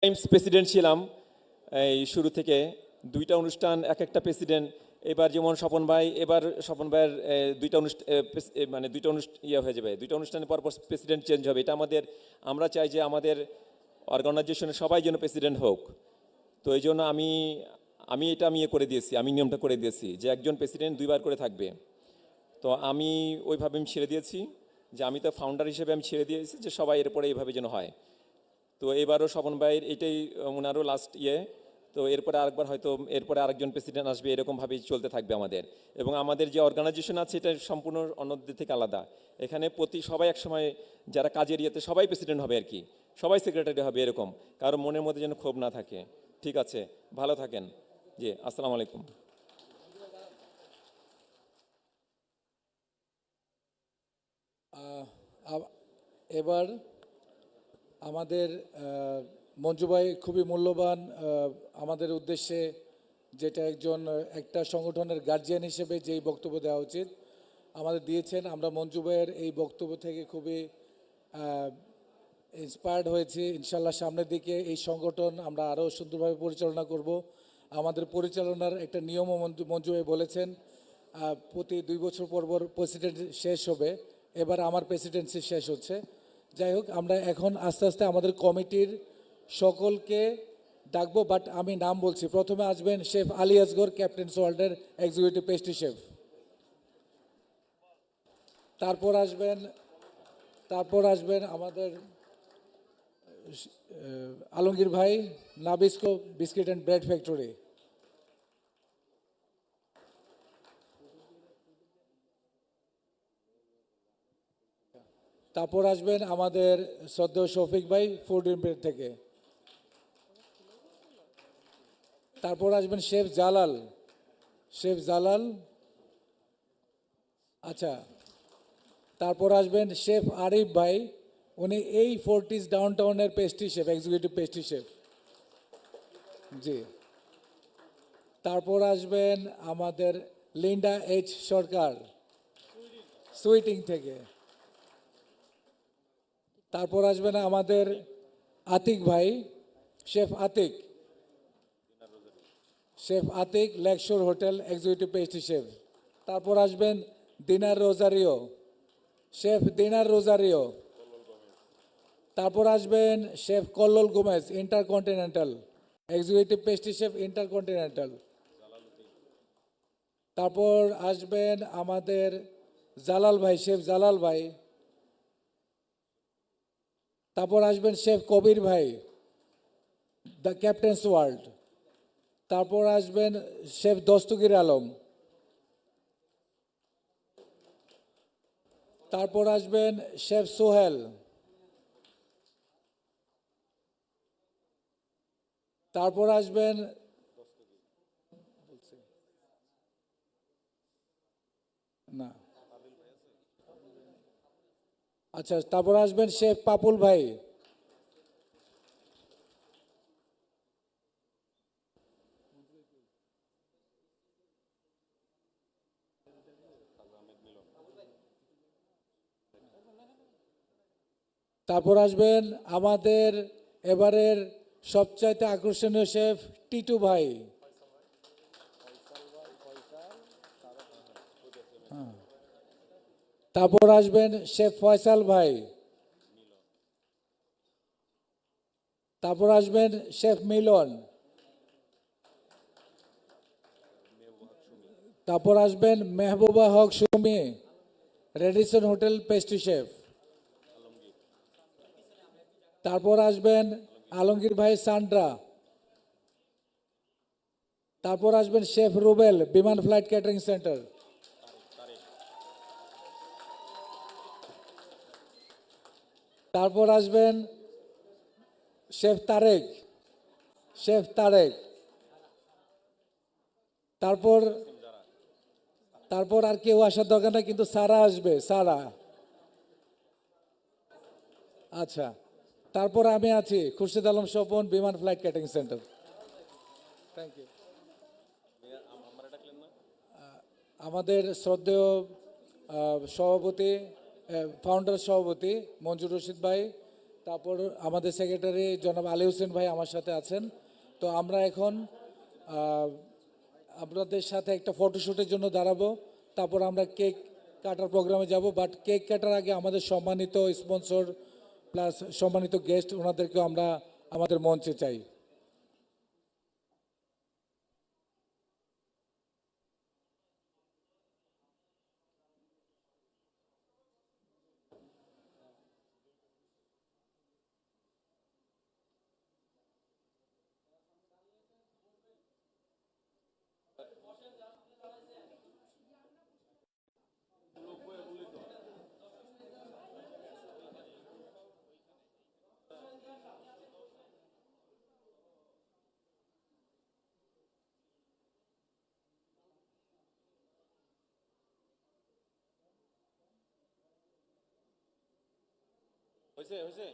Times president ছিলাম এই শুরু থেকে দুইটা অনুষ্ঠান এক একটা প্রেসিডেন্ট। এবার যেমন স্বপন ভাই, এবার স্বপন ভাইয়ের দুইটা অনুষ্ঠান মানে দুইটা ইয়ে হয়ে যাবে, দুইটা অনুষ্ঠানের পর পর প্রেসিডেন্ট চেঞ্জ হবে। এটা আমরা চাই যে আমাদের অর্গানাইজেশনের সবাই যেন প্রেসিডেন্ট হোক। তো এই জন্য আমি এটা ইয়ে করে দিয়েছি, আমি নিয়মটা করে দিয়েছি যে একজন প্রেসিডেন্ট দুইবার করে থাকবে। তো আমি ওইভাবে ছেড়ে দিয়েছি, যে আমি তো ফাউন্ডার হিসেবে আমি ছেড়ে দিয়েছি যে সবাই এরপরে এইভাবে যেন হয়। তো এবারও স্বপন ভাইয়ের এটাই ওনারও লাস্ট ইয়ে। তো এরপরে আরেকবার হয়তো এরপরে আরেকজন প্রেসিডেন্ট আসবে, এরকমভাবেই চলতে থাকবে আমাদের। এবং আমাদের যে অর্গানাইজেশন আছে এটা সম্পূর্ণ অন্যদের থেকে আলাদা। এখানে সবাই একসময় যারা কাজের ইয়েতে সবাই প্রেসিডেন্ট হবে আর কি, সবাই সেক্রেটারি হবে, এরকম কারো মনের মধ্যে যেন ক্ষোভ না থাকে। ঠিক আছে, ভালো থাকেন। জি, আসসালামু আলাইকুম। এবার আমাদের মঞ্জু ভাই খুবই মূল্যবান আমাদের উদ্দেশ্যে, যেটা একটা সংগঠনের গার্জিয়ান হিসেবে যেই বক্তব্য দেওয়া উচিত আমাদের দিয়েছেন। আমরা মঞ্জু ভাইয়ের এই বক্তব্য থেকে খুবই ইন্সপায়ার্ড হয়েছি। ইনশাল্লাহ সামনের দিকে এই সংগঠন আমরা আরও সুন্দরভাবে পরিচালনা করব। আমাদের পরিচালনার একটা নিয়মও মঞ্জু ভাই বলেছেন, প্রতি 2 বছর পর পর প্রেসিডেন্ট শেষ হবে। এবার আমার প্রেসিডেন্সি শেষ হচ্ছে। যাই হোক, আমরা এখন আস্তে আস্তে আমাদের কমিটির সকলকে ডাকবো, বাট আমি নাম বলছি। প্রথমে আসবেন শেফ আলী আসগর, ক্যাপ্টেন্স ওয়ার্ল্ডের এক্সিকিউটিভ পেস্ট্রি শেফ। তারপর আসবেন আমাদের আলমগীর ভাই, Nabisco biscuit and bread factory. তারপর আসবেন আমাদের শ্রদ্ধেয় শফিক ভাই, ফুড ইম্পের থেকে। তারপর আসবেন শেফ জালাল। আচ্ছা, তারপর আসবেন শেফ আরিফ ভাই, উনি এই ফোর্টিস ডাউনটাউনের pastry chef, executive pastry chef. জি। তারপর আসবেন আমাদের লিন্ডা এইচ সরকার, সুইটিং থেকে। তারপর আসবেন আমাদের আতিক ভাই, chef Atik Lakeshore hotel executive pastry chef. তারপর আসবেন শেফ দিনার রোজারিও। তারপর আসবেন chef Kallol Gomez, Intercontinental executive pastry chef, Intercontinental. তারপর আসবেন আমাদের শেফ জালাল ভাই। তারপর আসবেন শেফ কবির ভাই, দ্য ক্যাপ্টেন্স ওয়ার্ল্ড। তারপর আসবেন শেফ দস্তগীর আলম। তারপর আসবেন শেফ সোহেল। তারপর আসবেন না, আচ্ছা, তারপর আসবেন শেফ পাপুল ভাই। তারপর আসবেন আমাদের এবারের সবচাইতে আকর্ষণীয় শেফ টিটু ভাই। তারপর আসবেন শেফ ফয়সাল ভাই। তারপর আসবেন শেফ মিলন। তারপর আসবেন Mehbooba Haque Sumi, Radisson hotel pastry chef. তারপর আসবেন আলমগীর ভাই সান্ড্রা। তারপর আসবেন শেফ রুবেল, বিমান ফ্লাইট ক্যাটারিং সেন্টার। তারপর আসবেন শেফ তারেক। তারপর আর কেউ আসার দরকার না, কিন্তু সারা আসবে, সারা। আচ্ছা, তারপর আমি আছি, Khurshid Alam Swapan, Biman flight catering center. Thank you. আমাদের শ্রদ্ধেয় সভাপতি, ফাউন্ডার সভাপতি মঞ্জুর রশিদ ভাই, তারপর আমাদের সেক্রেটারি জনাব আলী হোসেন ভাই আমার সাথে আছেন। তো আমরা এখন আপনাদের সাথে একটা ফটোশ্যুটের জন্য দাঁড়াবো, তারপর আমরা কেক কাটার প্রোগ্রামে যাব। বাট কেক কাটার আগে আমাদের সম্মানিত স্পন্সর প্লাস সম্মানিত গেস্ট ওনাদেরকেও আমরা আমাদের মঞ্চে চাই। হয়েছে হয়েছে